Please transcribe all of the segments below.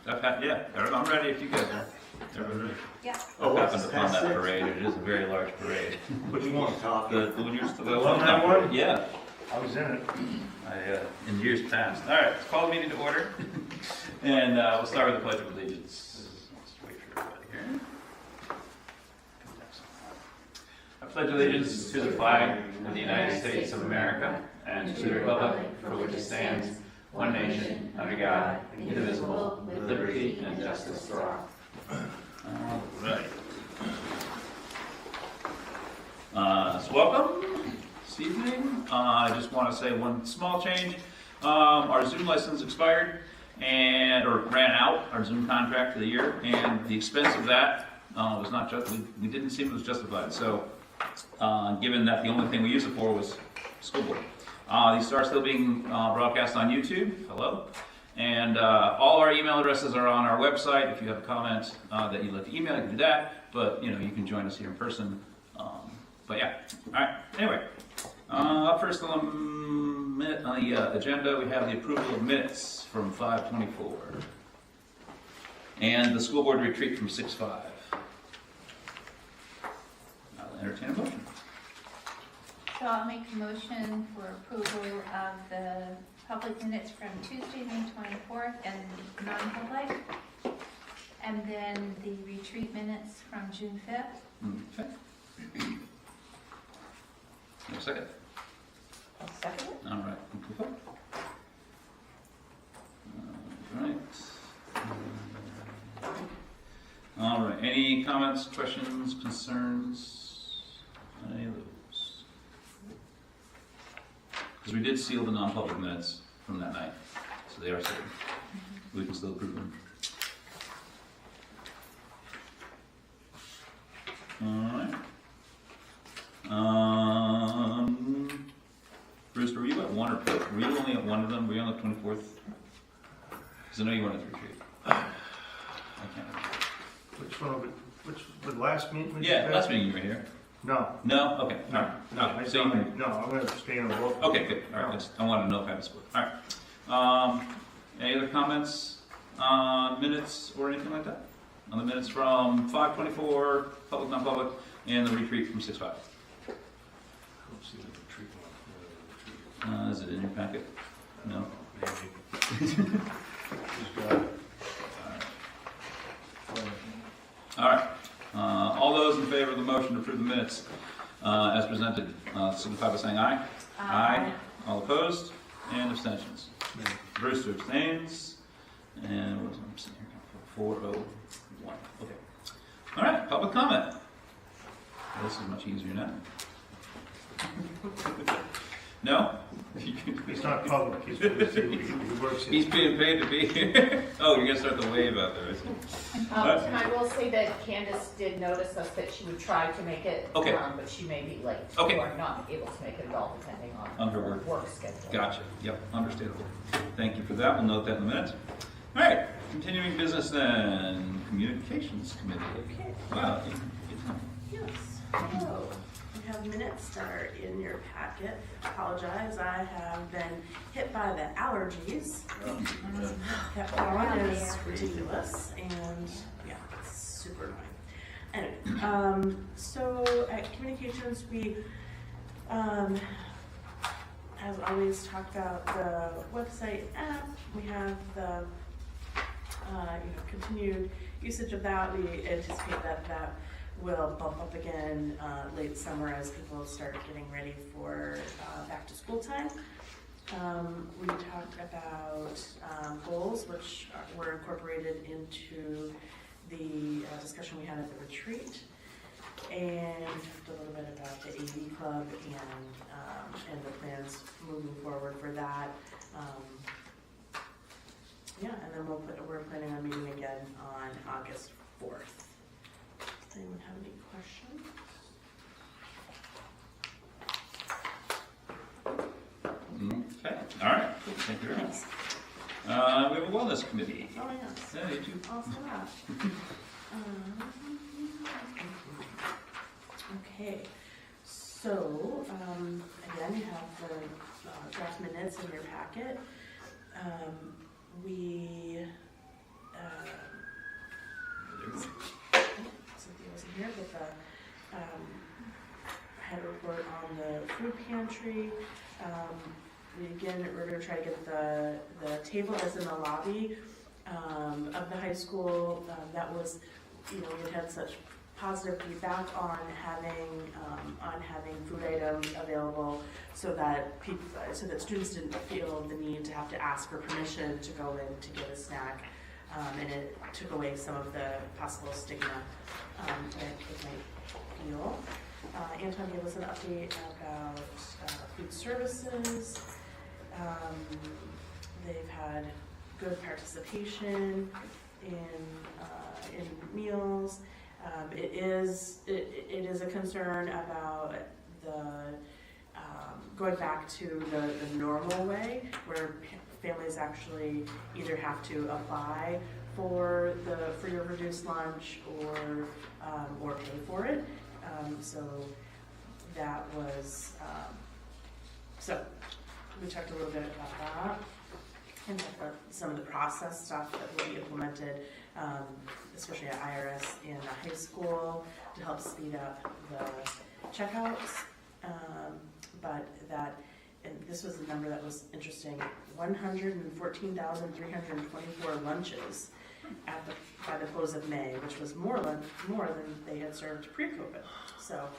Yeah, I'm ready if you guys are. Everybody ready? Yeah. Oh, happened upon that parade. It is a very large parade. Which one? The alumni one? Yeah. I was in it. In years past. All right, let's call the meeting to order. And we'll start with the Pledge of Allegiance. Let's wait for everybody here. I pledge allegiance to the flag of the United States of America and to the republic for which it stands, one nation, under God, indivisible, with liberty and justice for all. All right. So welcome this evening. I just want to say one small change. Our Zoom license expired or ran out, our Zoom contract for the year, and the expense of that was not just, we didn't seem it was justified. So given that the only thing we used it for was school board. These are still being broadcast on YouTube. Hello. And all our email addresses are on our website. If you have a comment that you'd like to email, you can do that. But you can join us here in person. But yeah. All right. Anyway, up first on the agenda, we have the approval of minutes from 5/24 and the school board retreat from 6/5. I'll entertain a motion. So I'll make a motion for approval of the public minutes from Tuesday, May 24th, and non-public, and then the retreat minutes from June 5th. Okay. A second. I'll second it. All right. All right. Any comments, questions, concerns? Any of those? Because we did seal the non-public minutes from that night, so they are certain. We can still approve them. All right. Bruce, were you at one or two? Were you only at one of them? Were you on the 24th? Because I know you weren't at the retreat. I can't remember. Which one? The last meeting? Yeah, last meeting you were here. No. No? Okay. All right. Okay. So you, No, I'm going to stay on the vote. okay, good. All right. I wanted to know if I had a split. All right. Any other comments on minutes or anything like that? On the minutes from 5/24, public, non-public, and the retreat from 6/5. Is it in your packet? No? All right. All those in favor of the motion to approve the minutes as presented, signify by saying aye. Aye. All opposed? And abstentions? Brewster abstains. And what was I'm seeing here? 401. Okay. All right. Public comment. This is much easier now. No? He's not public. He works here. He's being paid to be here. Oh, you're going to start the wave out there, isn't it? I will say that Candace did notice us that she would try to make it, Okay. but she may be late Okay. or not able to make it at all, depending on her work schedule. Gotcha. Yep, understandable. Thank you for that. We'll note that in a minute. All right, continuing business then. Communications Committee. Okay. Wow. Yes. Hello. We have minutes that are in your packet. Apologize, I have been hit by the allergies. That one is ridiculous, and yeah, it's super annoying. Anyway, so at communications, we, as always, talk about the website app. We have the continued usage of that. We anticipate that will bump up again late summer as people start getting ready for back to school time. We talked about goals, which were incorporated into the discussion we had at the retreat. And we talked a little bit about the AV club and the plans moving forward for that. Yeah, and then we're planning on meeting again on August 4th. Does anyone have any questions? Okay, all right. Thank you very much. We have a wellness committee. Oh, yes. Yeah, you too. Also that. Okay, so again, you have the draft minutes in your packet. We food pantry. We're gonna try to get the table that's in the lobby of the high school. That was, we had such positive feedback on having food items available, so that students didn't feel the need to have to ask for permission to go in to get a snack, and it took away some of the possible stigma that it might feel. Anton gave us an update about food services. They've had good participation in meals. It is a concern about going back to the normal way, where families actually either have to apply for your reduced lunch or pay for it. So that was so we talked a little bit about that, and talked about some of the process stuff that will be implemented, especially at IRS in the high school, to help speed up the checkouts. And this was a number that was interesting: 114,324 lunches by the close of May, which was more than they had served pre-COVID. So,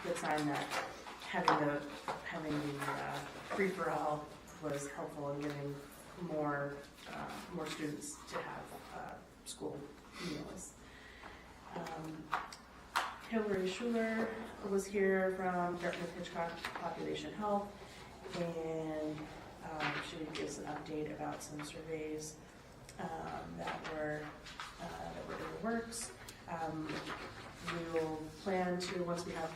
good sign that having the free for all was helpful in giving more students to have school meals. Hillary Schuler was here from Dartmouth-Hitchcock Population Health, and she would give us an update about some surveys that were in the works. We will plan to, once we have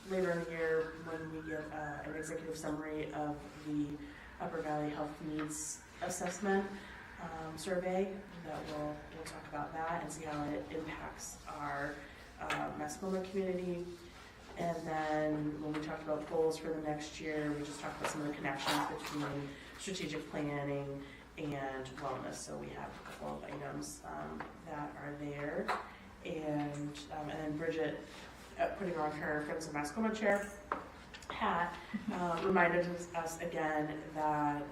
later in the year, when we get an executive summary of the Upper Valley Health Needs Assessment survey, that we'll talk about that and see how it impacts our Mascoma community. And then when we talked about goals for the next year, we just talked about some of the connections between strategic planning and wellness. So we have a couple of items that are there. And then Bridget, putting on her Friends of Mascoma chair hat, reminded us again that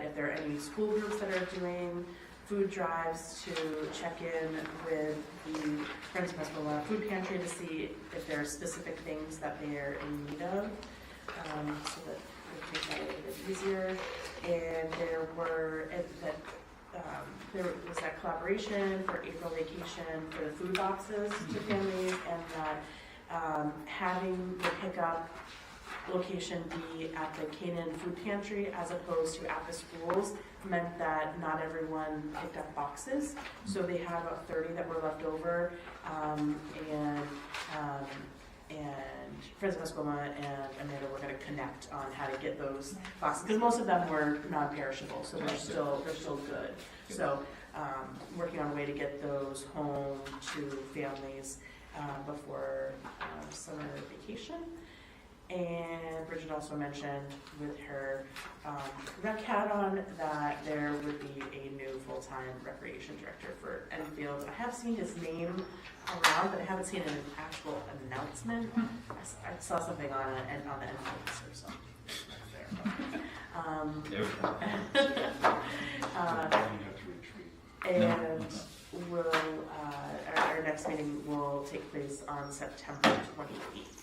if there are any school groups that are doing food drives, to check in with the Friends of Mascoma food pantry to see if there are specific things that they are in need of, so that we make that a little bit easier. And there was that collaboration for April vacation for the food boxes to families, and that having the pickup location be at the Canaan Food Pantry as opposed to at the schools meant that not everyone picked up boxes. So they have about 30 that were left over, and Friends of Mascoma and Amanda were going to connect on how to get those boxes, because most of them were non-perishable, so they're still good. So working on a way to get those home to families before summer vacation. And Bridget also mentioned with her rec hat on that there would be a new full-time recreation director for Enfield. I have seen his name around, but I haven't seen an actual announcement. I saw something on the Enfield or something. There we go. And our next meeting will take place on September 28th.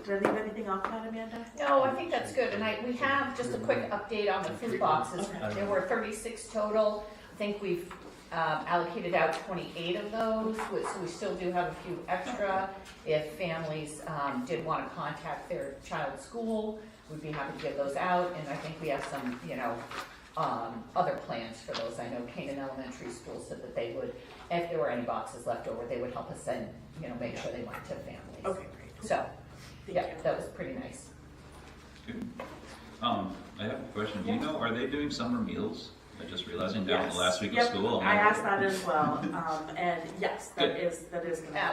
Did I leave anything off that, Amanda? No, I think that's good, and we have just a quick update on the food boxes. There were 36 total. I think we've allocated out 28 of those, so we still do have a few extra. If families did want to contact their child's school, we'd be happy to give those out, and I think we have some, other plans for those. I know Canaan Elementary School said that they would, if there were any boxes left over, they would help us send, make sure they went to families. Okay, great. So, Thank yeah, you. that was pretty nice. Good. I have a question. Do you know, are they doing summer meals? I just realizing down the last week of school. I asked that as well, and yes, that is.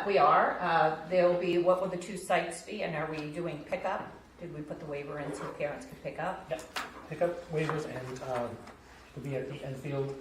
We are. There'll be, what will the two sites be, and are we doing pickup? Did we put the waiver in so parents can pick up? Yep. Pick up waivers and will be at the Enfield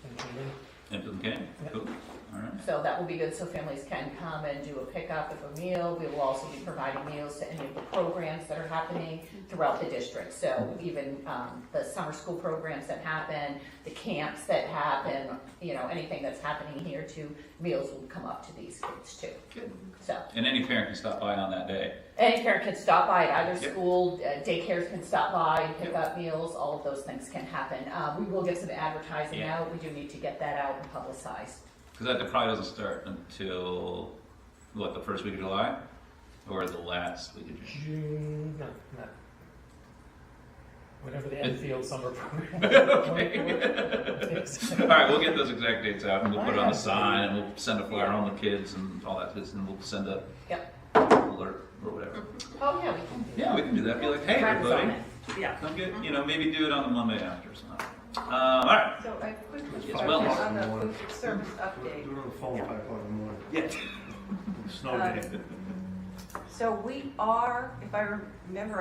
and Canaan Empty them can? Cool. All right. So that will be good, so families can come and do a pickup of a meal. We will also be providing meals to any of the programs that are happening throughout the district. So even the summer school programs that happen, the camps that happen, you know, anything that's happening here too, meals will come up to these kids too. Good. So And any parent can stop by on that day. any parent can stop by at either Yep. school, daycares can stop by and pick up meals, all of those things can happen. We will get some advertising Yeah. out. We do need to get that out and publicized. Because that probably doesn't start until, what, the first week of July? Or the last week of June? June, no. Whatever the Enfield summer program. Okay. All right, we'll get those exact dates out and we'll put it on the sign and we'll send a flyer on the kids and all that, and we'll send a Yep. alert or whatever. Oh, yeah, we can do that. Yeah, we can do that. Be like, hey, Friends on everybody, it. Yeah. come get, you know, maybe do it on the Monday after or something. All right. So I quickly Yes, well. on the food service update. Do it on the phone 5 o'clock in the morning. Yeah. Snow day. So we are, if I remember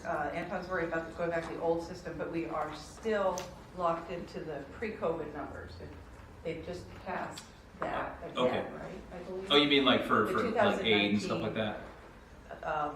right, Anton's worried about going back to the old system, but we are still locked into the pre-COVID numbers. They've just passed that Okay. again, right? I believe. Oh, you mean like for The like aid and stuff 2019. like that?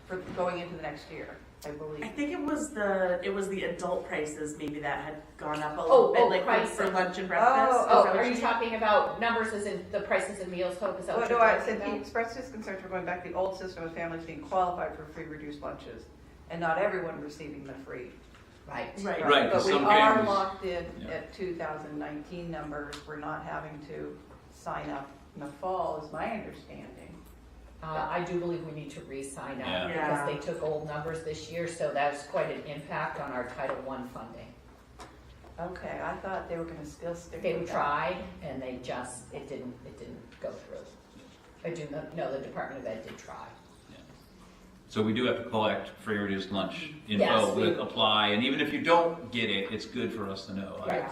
For going into the next year, I believe. I think it was the adult prices maybe that had gone up a little bit, like for pricing. lunch and breakfast. Oh, Is Oh, that what are you you- talking about numbers as in the prices of meals, Hope? Is that Well, what no, you're I talking said he about? expressed his concerns for going back to the old system with families being qualified for free reduced lunches and not everyone receiving the free. Right. Right. Right, But 'cause we some are families- locked in Yeah. at 2019 numbers. We're not having to sign up in the fall, is my understanding. I do believe we need to re-sign Yeah. up Yeah. because they took old numbers this year, so that was quite an impact on our Title I funding. Okay, I thought they were gonna still stick They with that. tried and they just, it didn't go through. I do know the Department of Ed did try. So we do have to collect free reduced lunch Yes, info, we- apply, and even if you don't get it, it's good for us to know. Right.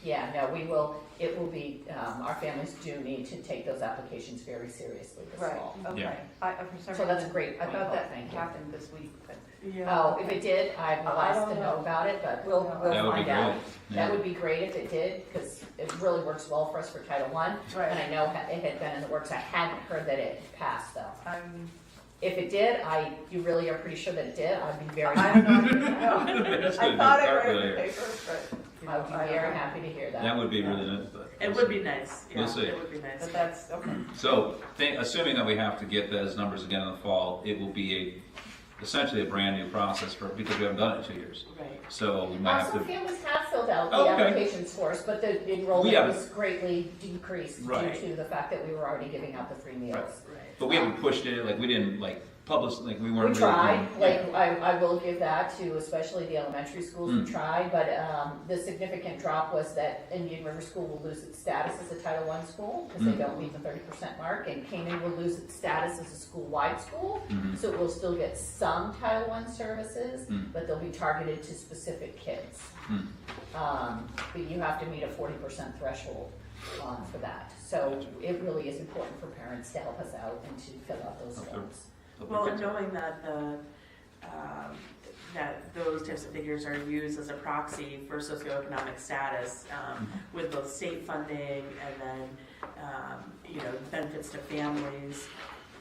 Yeah, no, we will, it will be, our families do need to take those applications very seriously this Right, fall. okay. Yeah. For some So that's a reason, great I point, thought Hope. that Thank you. happened this week, but. Yeah. Oh, if it did, I'd I ask don't to know know. about it, but we'll That would be find out. great. Yeah. That would be great if it did, because it really works well for us for Title I. Right. And I know it had been in the works. I hadn't heard that it had passed though. I'm, If it did, you really are pretty sure that it did, I'd be very, I'm happy. not, That's I gonna thought be I read carpet the here. paper, but. you know, I would be I don't very know. happy to hear that. That would be really nice, but. It would be nice. Yeah, We'll see. It would be nice. But that's, okay. So, assuming that we have to get those numbers again in the fall, it will be essentially a brand new process because we haven't done it in 2 years. Right. So we might have Some to, families have filled out the Oh, okay. applications for us, but the enrollment Yeah. was greatly decreased Right. due to the fact that we were already giving out the free meals. Right. Right. but we haven't pushed it, like we didn't like publish, like we We weren't really tried, doing- like, I will give that to especially the elementary schools, we tried, but, the significant drop was that Indian River School will lose its status as a Title I school, because they don't meet the 30% mark, and Canaan will lose its status as a school-wide school, Mhm. so it will still get some Title I services, Mm. but they'll be targeted to specific kids. Mm. But you have to meet a 40% threshold for that, so Gotcha. it really is important for parents to help us out and to fill out those Okay. forms. Well, and knowing that that those types of figures are used as a proxy for socioeconomic status, with both state funding and then, benefits to families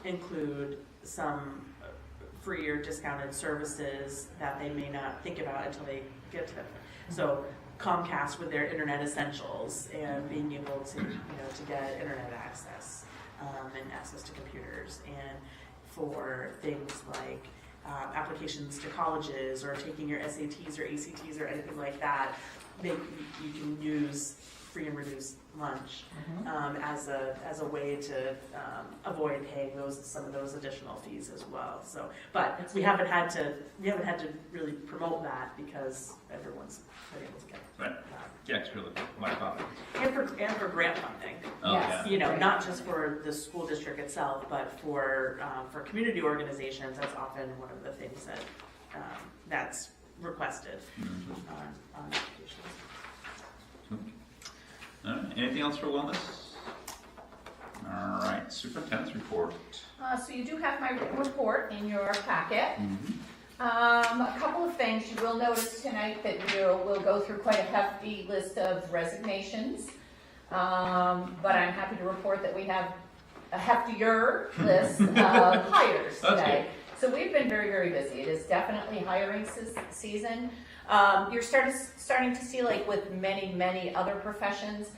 include some free or discounted services that they may not think about until they get to them. So Comcast with their internet essentials and being able to, to get internet access, and access to computers, and for things like applications to colleges or taking your SATs or ACTs or anything like that, you can use free and reduced lunch as a way to avoid paying some of those additional fees as well. So, but we haven't had to really promote that because everyone's been able to get Right. Yeah, it's really my topic. and for grant funding. Oh, Yes. yeah. Not just for the school district itself, but for community organizations. That's often one of the things that that's requested Mhm. on applications. All right. Anything else for wellness? All right, superintendent's report. So you do have my written report in your packet. Mhm. A couple of things. You will notice tonight that we'll go through quite a hefty list of resignations. But I'm happy to report that we have a heftier list of hires That's today. So we've been very, very busy. It is definitely hiring season. You're starting to see, like with many, many other professions,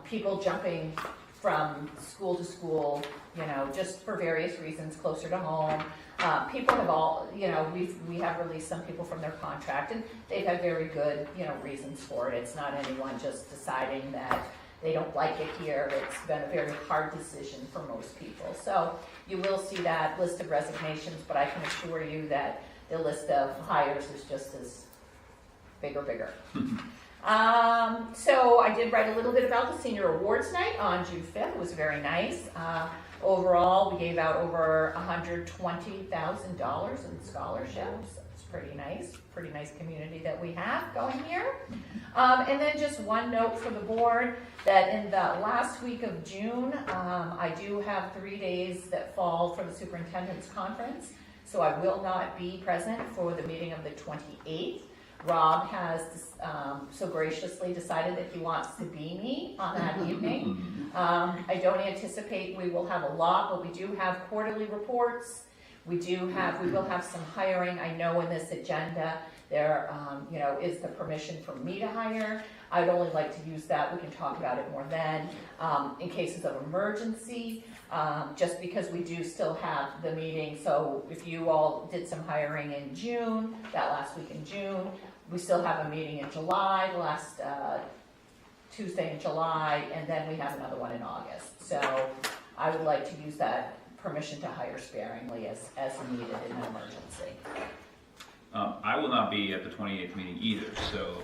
people jumping from school to school, you know, just for various reasons, closer to home. People have all, you know, we have released some people from their contract, and they've had very good, you know, reasons for it. It's not anyone just deciding that they don't like it here. It's been a very hard decision for most people. So you will see that list of resignations, but I can assure you that the list of hires is just as bigger. So I did write a little bit about the senior awards night on June 5th. It was very nice. Overall, we gave out over $120,000 in scholarships. It's pretty nice community that we have going here. And then just one note for the board that in the last week of June, I do have 3 days that fall for the superintendent's conference. So I will not be present for the meeting of the 28th. Rob has so graciously decided that he wants to be me on that evening. I don't anticipate we will have a lot, but we do have quarterly reports. We will have some hiring. I know in this agenda there, you know, is the permission for me to hire. I'd only like to use that. We can talk about it more then. In cases of emergency, just because we do still have the meeting. So if you all did some hiring in June, that last week in June, we still have a meeting in July, the last Tuesday in July, and then we have another one in August. So I would like to use that permission to hire sparingly as needed in an emergency. I will not be at the 28th meeting either, so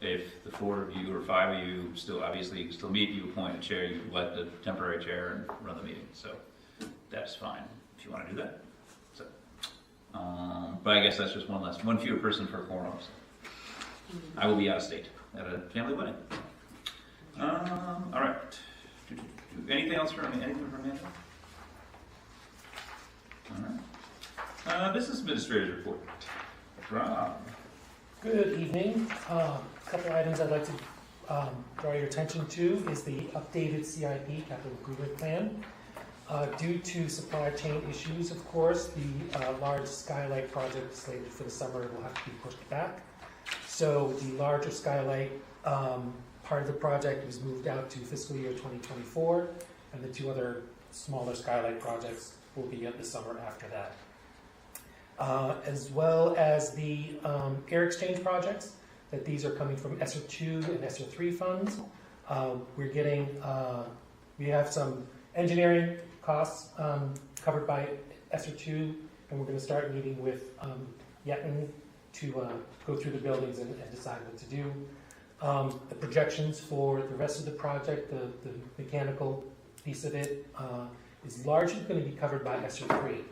if the 4 of you or 5 of you still, obviously you can still meet, you appoint a chair, you elect a temporary chair and run the meeting, so that's fine if you want to do that. So, but I guess that's just one fewer person for quorums. I will be out of state at a family wedding. All right. Anything else from Amanda? All right. Business administrator's report. Rob. Good evening. A couple items I'd like to draw your attention to is the updated CIP, capital improvement plan. Due to supply chain issues, of course, the large skylight project slated for the summer will have to be pushed back. So the larger skylight part of the project was moved out to fiscal year 2024, and the 2 other smaller skylight projects will be up the summer after that. As well as the air exchange projects, that these are coming from ESSER 2 and ESSER 3 funds. We have some engineering costs covered by ESSER 2, and we're going to start meeting with VIII to go through the buildings and decide what to do. The projections for the rest of the project, the mechanical piece of it, is largely going to be covered by ESSER 3.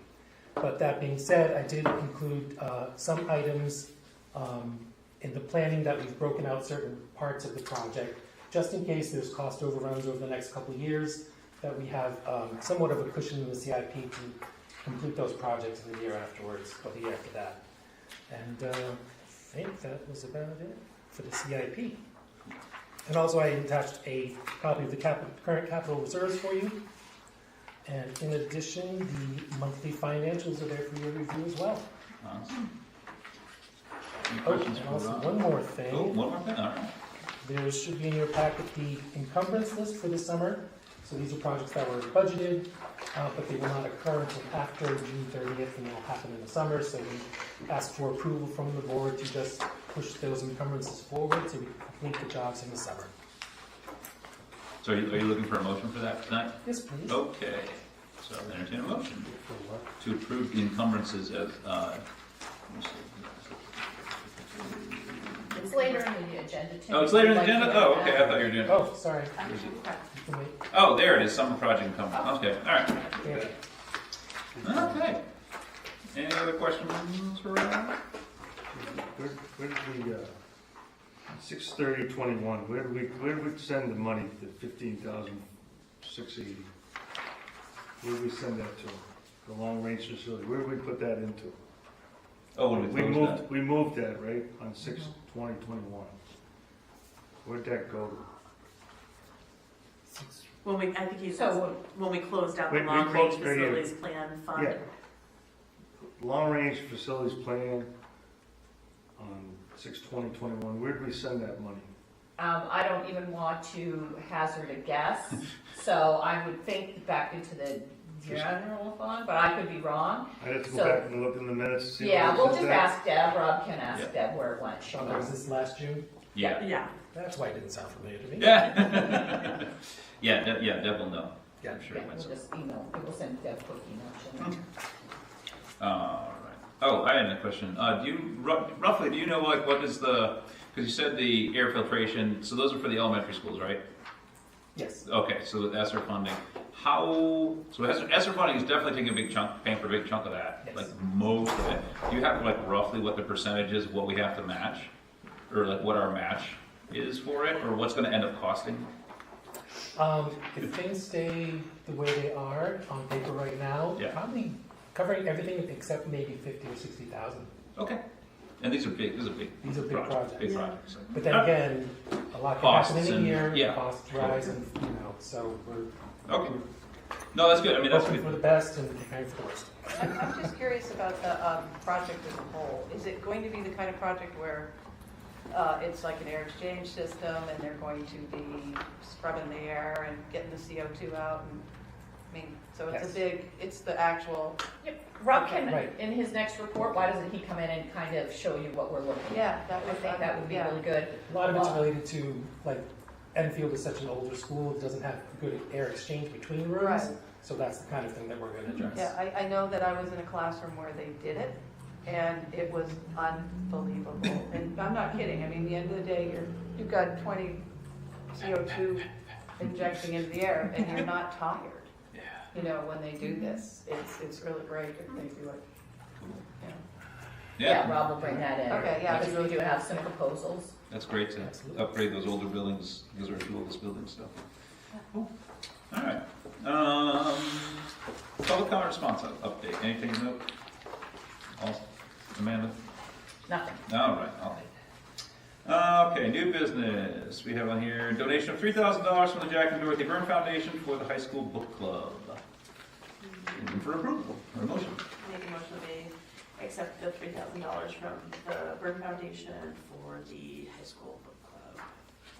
But that being said, I did include some items in the planning that we've broken out certain parts of the project, just in case there's cost overruns over the next couple of years, that we have somewhat of a cushion in the CIP to complete those projects in the year afterwards, or the year after that. And I think that was about it for the CIP. And also I attached a copy of the current capital reserves for you. And in addition, the monthly financials are there for your review as well. Awesome. Any Oh, questions and for also Rob? one more thing. Oh, one more thing, all right. There should be in your packet the encumbrance list for the summer. So these are projects that were budgeted, but they will not occur until after June 30th, and they'll happen in the summer. So we ask for approval from the board to just push those encumbrances forward so we can complete the jobs in the summer. So are you looking for a motion for that tonight? Yes, please. Okay, so I'll entertain a motion For what? to approve the encumbrances as, It's later in the agenda, Tim. oh, it's later in the Would you like agenda? to Oh, do okay, I that? thought you were doing, Oh, sorry. Where is it? You can wait. Oh, there it is, summer project encumbrance, okay, all right. Okay. Okay. Any other questions for Rob? Where did the 6/30/21? Where did we send the money? The 15,680. Where did we send that to? The long range facility. Where did we put that into? Oh, when we closed that? We moved that right on 6/20/21. Where'd that go to? I think he's, So- when we closed out the We long range closed right here. facilities plan fund. Yeah. Long range facilities plan on 6/20/21, where did we send that money? I don't even want to hazard a guess, so I would think back into the general fund, but I could be wrong. I'd have to go So- back and look in the minutes to see. Yeah, where we we'll sent just that. ask Deb, Rob can ask Yeah. Deb where it went. She Oh, was knows. this last June? Yeah. Yeah, That's why it didn't sound familiar to me. Yeah. Yeah, Deb will know. Yeah. I'm sure Yeah, it we'll went so. just email, we'll send Deb a quick email. She'll know. All right. Oh, I had a question. Do you, roughly, do you know like what is the, because you said the air filtration, so those are for the elementary schools, right? Yes. Okay, so the ESSER funding, so ESSER funding is definitely taking a big chunk, paying for a big chunk of that, Yes. like most of it. Do you have like roughly what the percentage is, what we have to match? Or like what our match is for it, or what's gonna end up costing? If things stay the way they are on paper right now, Yeah. probably covering everything except maybe 50 or 60,000. Okay. And these are big These are big projects. Big Yeah. projects. But then again, a lot can Costs happen in a and- year, yeah. costs rise, and so we're Okay. No, that's good, I mean, that's hoping good. for the best and preparing for the worst. I'm just curious about the project as a whole. Is it going to be the kind of project where it's like an air exchange system and they're going to be scrubbing the air and getting the CO2 out? And I mean, so it's Yes. a big, it's the actual, Yep, Rob can, Right. in his next report, why doesn't he come in and kind of show you what we're looking at? yeah, that I would, think that would be yeah. really good. A lot of it's related to, like, Enfield is such an older school, it doesn't have good air exchange between rooms. Right. So that's the kind of thing that we're gonna address. Yeah, I know that I was in a classroom where they did it, and it was unbelievable. And I'm not kidding, I mean, at the end of the day, you've got 20 CO2 injecting into the air, and you're not tired. Yeah. You know, when they do this, it's really great if they do it. Yeah, Rob will bring that in. Okay, yeah, Because we do have some proposals. That's great to Absolutely. upgrade those older buildings, those are two oldest buildings, so. Cool. All right. Public comment response update, anything to note? All, Amanda? Nothing. All right, I'll take. Okay, new business, we have on here, donation of $3,000 from the Jack and Dorothy Byrne Foundation for the high school book club. Looking for approval, or motion. make a motion that we accept the $3,000 from the Byrne Foundation for the high school book club.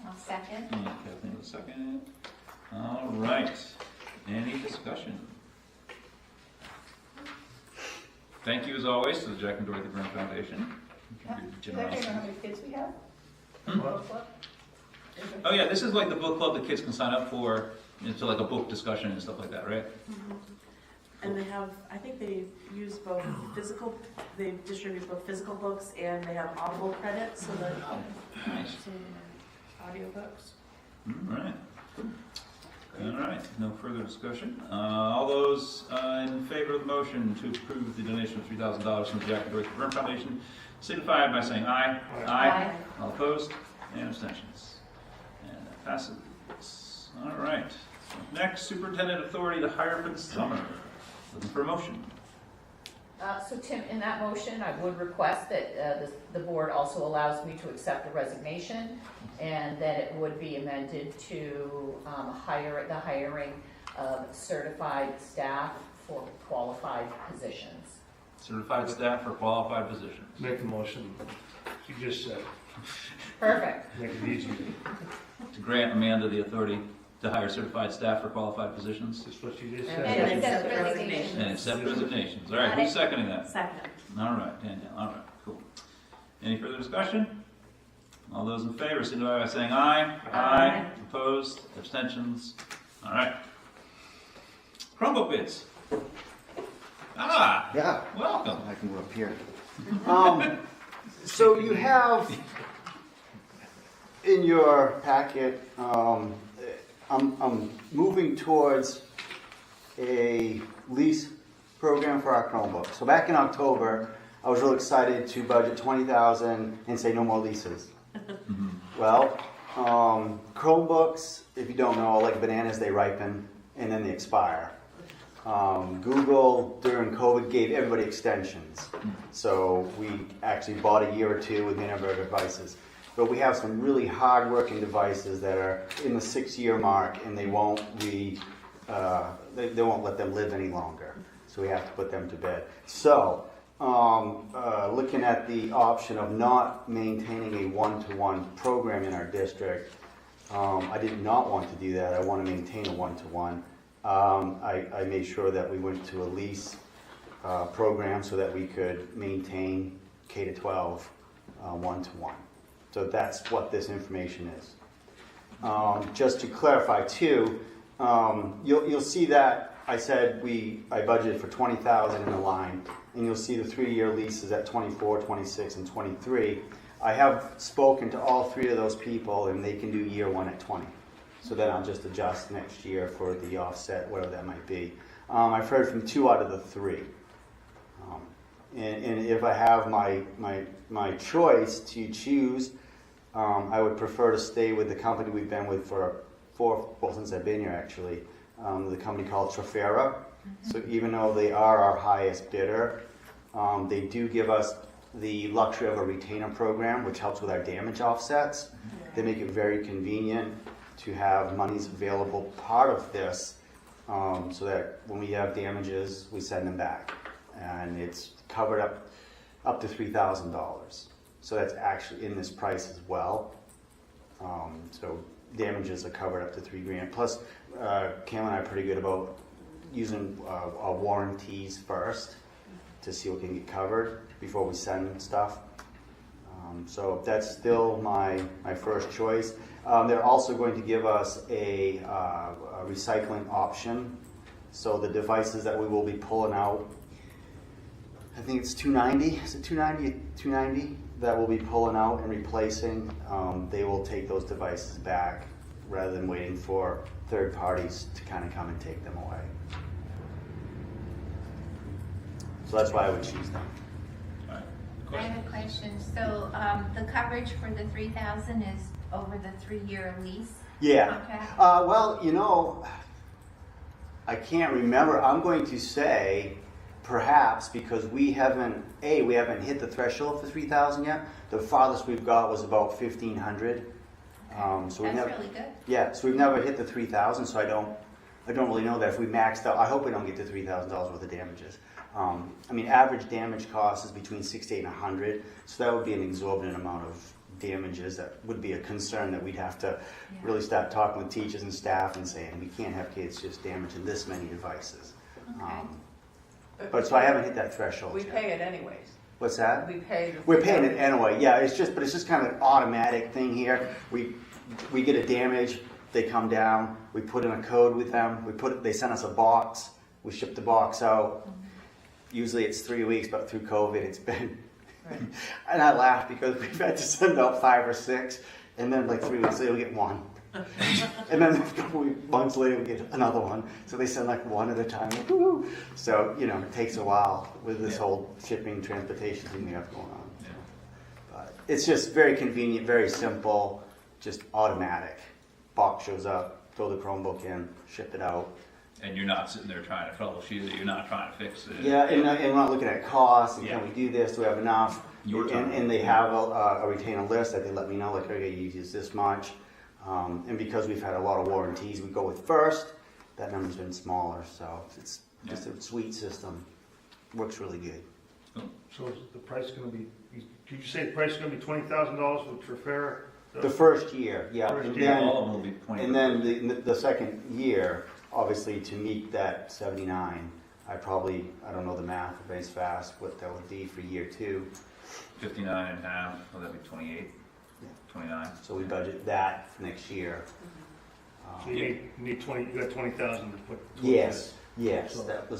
I'll second. Kathleen with a second. All right, any discussion? Thank you as always to the Jack and Dorothy Byrne Foundation. Yeah. Does everybody know how many kids we have? What? Oh yeah, this is like the book club that kids can sign up for, into like a book discussion and stuff like that, right? And they have, I think they use both physical, they distribute both physical books and they have Audible credits, so that Nice. audiobooks. All right. All right, no further discussion. All those in favor of the motion to approve the donation of $3,000 from the Jack and Dorothy Byrne Foundation signify by saying aye. Aye. All opposed and abstentions. And that passes. All right. Next, superintendent authority to hire for the summer. Looking for a motion. So Tim, in that motion, I would request that the board also allows me to accept the resignation and that it would be amended to the hiring of certified staff for qualified positions. Certified staff for qualified positions. Make the motion, you just said, Perfect. make it easy, To grant Amanda the authority to hire certified staff for qualified positions just what you just And said. And accept accept the resignations. and accept resignations. All right, Got who's it. seconding that? Second. All right, Danielle, all right, cool. Any further discussion? All those in favor, signify by saying aye. Aye. Opposed, abstentions? All right. Chromebook bids. Ah, Yeah, welcome. I can go up here. So you have in your packet, I'm moving towards a lease program for our Chromebook. So back in October, I was real excited to budget $20,000 and say no more leases. Well, Chromebooks, if you don't know, are like bananas, they ripen and then they expire. Google during COVID gave everybody extensions. So we actually bought a year or two with many of our devices. but we have some really hard-working devices that are in the 6-year mark, and they won't they won't let them live any longer. So we have to put them to bed. So, looking at the option of not maintaining a one-to-one program in our district, I did not want to do that. I want to maintain a one-to-one. I made sure that we went to a lease program so that we could maintain K-12 one-to-one. So that's what this information is. Just to clarify too, you'll see that I said I budgeted for $20,000 in the line, and you'll see the 3-year leases at 24, 26, and 23. I have spoken to all 3 of those people, and they can do year 1 at 20. So then I'll just adjust next year for the offset, whatever that might be. I've heard from 2 out of the 3. And if I have my choice to choose, I would prefer to stay with the company we've been with since I've been here actually, the company called Trafera. So even though they are our highest bidder, they do give us the luxury of a retainer program, which helps with our damage offsets. They make it very convenient to have monies available part of this, so that when we have damages, we send them back. And it's covered up to $3,000. So that's actually in this price as well. So damages are covered up to $3,000. Plus, Cam and I are pretty good about using our warranties first to see what can get covered before we send stuff. So that's still my first choice. They're also going to give us a recycling option. So the devices that we will be pulling out, I think it's 290. Is it 290? 290 that we'll be pulling out and replacing. They will take those devices back rather than waiting for third parties to kind of come and take them away. So that's why I would choose them. All right. I have a question. So the coverage for the 3,000 is over the 3-year lease? Yeah. contract? Well, I can't remember. I'm going to say perhaps because we haven't hit the threshold for 3,000 yet. The farthest we've got was about 1,500. So That's really good. Yeah, so we've never hit the 3,000. So I don't really know that if we maxed out. I hope we don't get to $3,000 worth of damages. I mean, average damage cost is between 60 and 100. So that would be an exorbitant amount of damages. That would be a concern that we'd have to really start talking with teachers and staff and saying we can't have kids just damaging this many devices. Okay. But so I haven't hit that threshold We yet. pay it anyways. What's that? We pay. We're paying it anyway. Yeah, it's just kind of an automatic thing here. We get a damage, they come down, we put in a code with them, they send us a box, we ship the box out. Usually it's 3 weeks, but through COVID it's been. Right. And I laugh because we've had to send out 5 or 6, and then like 3 weeks later we get 1. And then a couple months later we get another one. So they send like 1 at a time. Like, woo-hoo. So, it takes a while with this whole shipping, transportation thing we have going on. Yeah. But it's just very convenient, very simple, just automatic. Box shows up, throw the Chromebook in, ship it out. And you're not sitting there trying to troubleshoot it. You're not trying to fix it. Yeah, and we're not looking at costs, and Yeah. can we do this, do we have enough? Your time. And they have a retainer list that they let me know, like, okay, you use this much. And because we've had a lot of warranties, we go with first. That number's been smaller, so it's just a sweet system. Works really good. So is the price going to be, did you say the price is going to be $20,000 for Trafera? The first year, yeah. First And year. then, All of them will be 20. and then the second year, obviously, to meet that 79, I don't know the math if it's fast, what that would be for year 2. 59 and a half. Well, that'd be 28. Yeah. 29. So we budget that for next year. So you need 20, you got 20,000 to put. Yes, So- that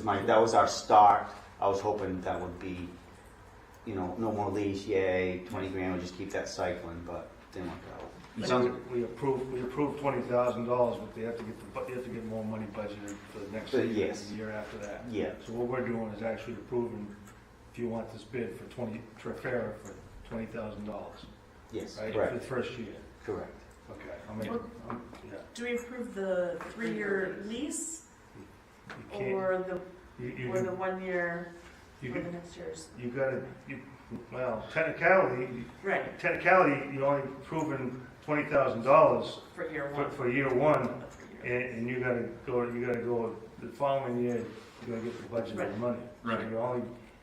was our start. I was hoping that would be, no more lease, yay, 20 grand, we'll just keep that cycling, but didn't work out. It So sounds- we approved $20,000, but they have to get more money budgeted for the next year, Yes. the year after that. Yeah, So what we're doing is actually approving, if you want this bid for Trafera for $20,000, yes, right? For correct, the first year. correct. Okay, yeah. Do we approve the 3-year lease You can't, or the you or the 1-year? You for the could- next year's. well, technicality, Right, you're only approving $20,000 for year one. for year one, For year. and you gotta go the following year, you gotta get the budget Right. of money. Right.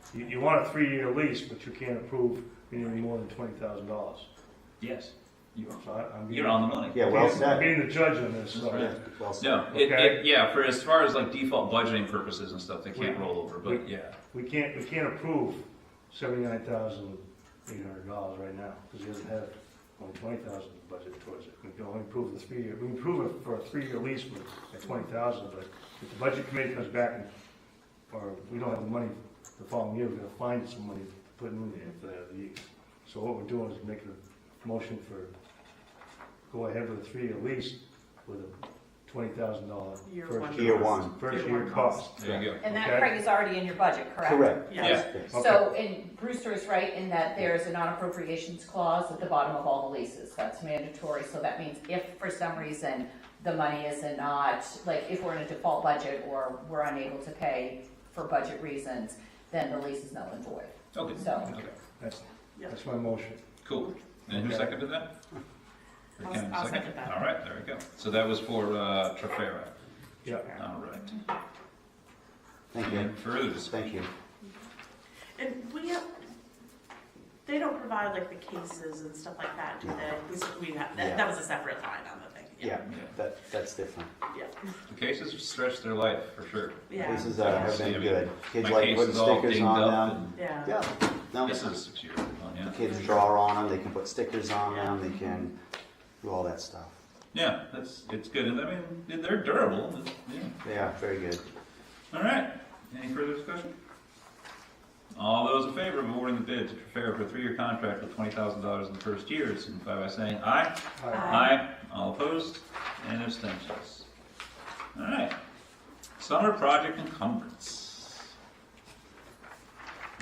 So you want a 3-year lease, but you can't approve any more than $20,000. Yes, you So I'm being, you're on the money. Yeah, well I'm said. being the judge on this, so. Right. Well said. No, Okay. yeah, for as far as like default budgeting purposes and stuff, they can't roll over, but yeah. We can't approve $79,800 right now, because he doesn't have only $20,000 budget towards it. We can only approve the 3-year, we can approve it for a 3-year lease at $20,000, but if the budget committee comes back and, or we don't have the money the following year, we're gonna find some money to put in there for that lease. So what we're doing is making a motion for, go ahead with a 3-year lease with a $20,000 Year first one. Year one. First Year year one cost. There you go. And that, Okay. Craig, is already in your budget, correct? Correct. Yes. Okay. So, and Brewster is right in that there's a non-appropriations clause at the bottom of all the leases. That's mandatory, so that means if for some reason the money is not, like if we're in a default budget or we're unable to pay for budget reasons, then the lease is null and void. Okay, So- okay, That's my motion. cool. And who Okay. seconded that? Or I'll- Ken I'll second that. All right, there we go. So that was for Trafera. Yeah. All right. Thank you. And further discussion? Thank you. And they don't provide like the cases and stuff like that, do they? We have, Yeah. that was a separate line on the thing. Yeah, Yeah. that's different. Yeah. The cases stretch their life, for sure. Yeah. Cases have See, I been mean, good. Kids My like case putting is all stickers dinged on up them. Yeah. Yeah, no, and this is 6 years old, yeah. kids draw on them, they can put stickers on them, they can do all that stuff. Yeah, it's good. And I mean, they're durable. Yeah. Yeah, very good. All right. Any further discussion? All those in favor of awarding the bid to Trafera for a 3-year contract with $20,000 in the first year, signify by saying aye. All right. Aye. All opposed? And abstentions. All right. Summer project encumbrance.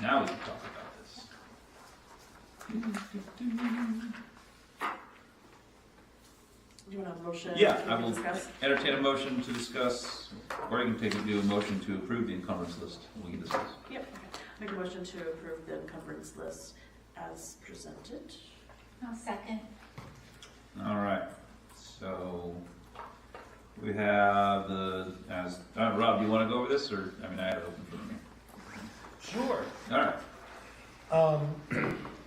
Now we can talk about this. Do you want a motion? Yeah, to I will discuss? entertain a motion to discuss, or you can do a motion to approve the encumbrance list. We can discuss. Yep, okay. Make a motion to approve the encumbrance list as presented. I'll second. All right. So we have Rob, do you want to go over this, or I have it open for me. Sure. All right.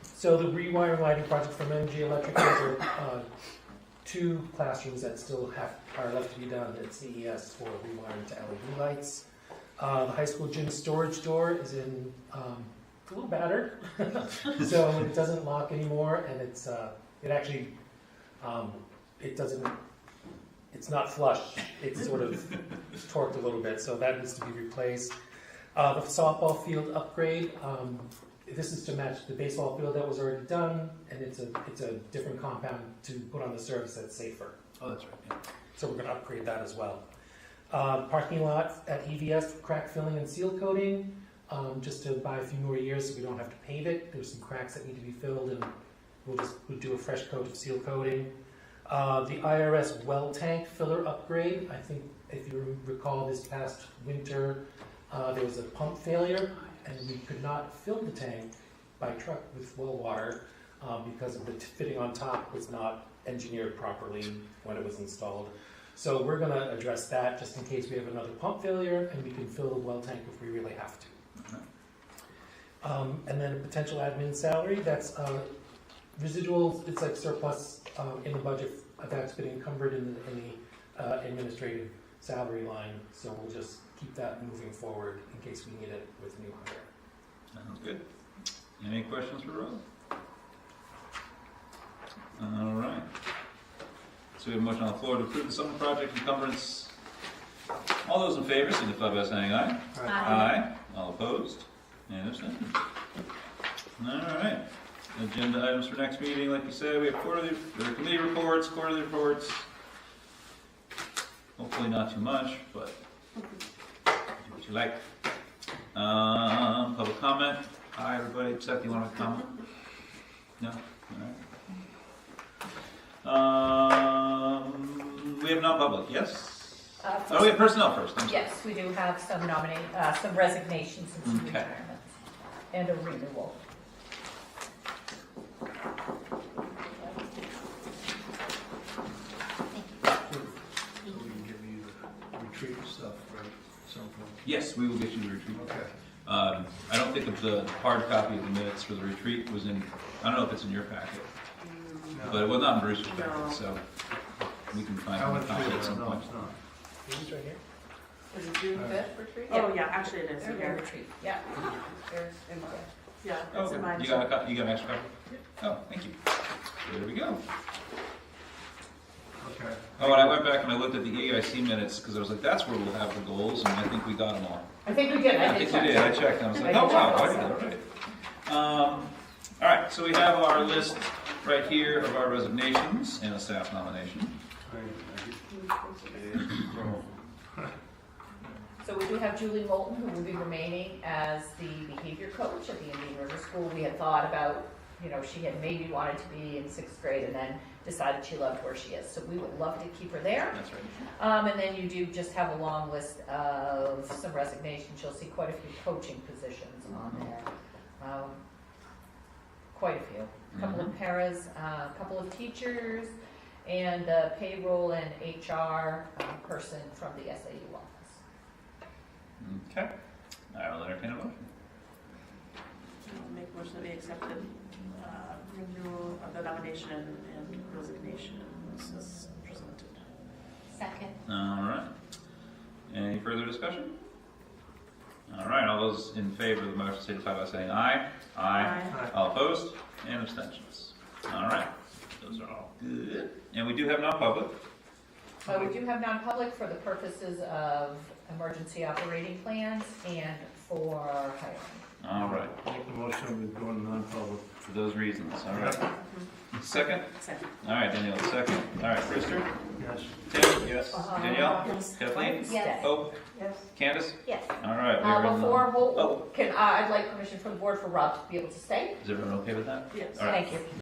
So the rewiring lighting project from MG Electric has 2 classrooms that still are left to be done at CES for rewiring to LED lights. The high school gym storage door is in a little battered, so it doesn't lock anymore, and it's not flush. It's sort of torqued a little bit, so that needs to be replaced. The softball field upgrade. This is to match the baseball field that was already done, and it's a different compound to put on the surface that's safer. Oh, that's right. Yeah. So we're going to upgrade that as well. Parking lot at EVS for crack filling and seal coating, just to buy a few more years so we don't have to paint it. There's some cracks that need to be filled, and we'll do a fresh coat of seal coating. The IRS well tank filler upgrade. I think if you recall this past winter, there was a pump failure, and we could not fill the tank by truck with well water because of the fitting on top was not engineered properly when it was installed. So we're going to address that just in case we have another pump failure, and we can fill the well tank if we really have to. And then a potential admin salary, that's residuals, it's like surplus in the budget that's been encumbered in the administrative salary line, so we'll just keep that moving forward in case we need it with a new hire. Sounds good. Any questions for Rob? All right. So we have a motion on the floor to approve the summer project encumbrance. All those in favor signify by saying aye. Aye. All opposed? And abstentions. All right. Agenda items for next meeting, like you said, we have committee reports, quarterly reports. Hopefully not too much, but do what you like. Public comment. Hi, everybody. Seth, you want to comment? No? All right. We have non-public, yes? We have personnel first. I'm sorry. Yes, we do have some some resignations and some Okay. retirements. and a renewal. So we can give you the retreat stuff, right, at some point. Yes, we will get you the retreat. Okay. I don't think of the hard copy of the minutes for the retreat was in, I don't know if it's in your packet, but it was not in Bruce's No. packet, so we can find I a went copy through at it, some no, point. it's not. These right here. Is it June 5th retreat? Oh, yeah, actually it is, There's here. a retreat, yeah. There's in my. Yeah, Oh, it's in mine. you got a copy, you got an extra copy? Oh, thank you. There we go. Okay. Oh, and I went back and I looked at the EIC minutes, because I was like, that's where we'll have the goals, and I think we got them all. I think we did, I think you did, I checked, and I was like, oh, wow, I did that right. All right, so we have our list right here of our resignations and a staff nomination. So we do have Julie Moulton, who will be remaining as the behavior coach at the Indian River School. We had thought about, she had maybe wanted to be in 6th grade and then decided she loved where she is. So we would love to keep her there. That's right. And then you do just have a long list of some resignations. You'll see quite a few coaching positions on there. Quite a few. A couple of paras, a couple of teachers, and a payroll and HR person from the SAU office. Okay, I will entertain a motion. I'll make a motion that we accepted renewal of the nomination and resignation as presented. Second. All right. Any further discussion? All right, all those in favor of the motion signify by saying aye. Aye. All opposed? And abstentions. All right, those are all good. And we do have non-public. We do have non-public for the purposes of emergency operating plans and for hiring. All right, Make the motion, we go into non-public. for those reasons. All right. Second? Second. All right, Danielle, second. All right, Brewster? Yes. Tim? Yes. Danielle? Yes. Kathleen? Yes. Hope? Yes. Candace? Yes. All right. we're in Before the- Holt, Oh, I'd like permission from the board for Rob to be able to stay. is everyone okay with that? Yes. All right. Thank you.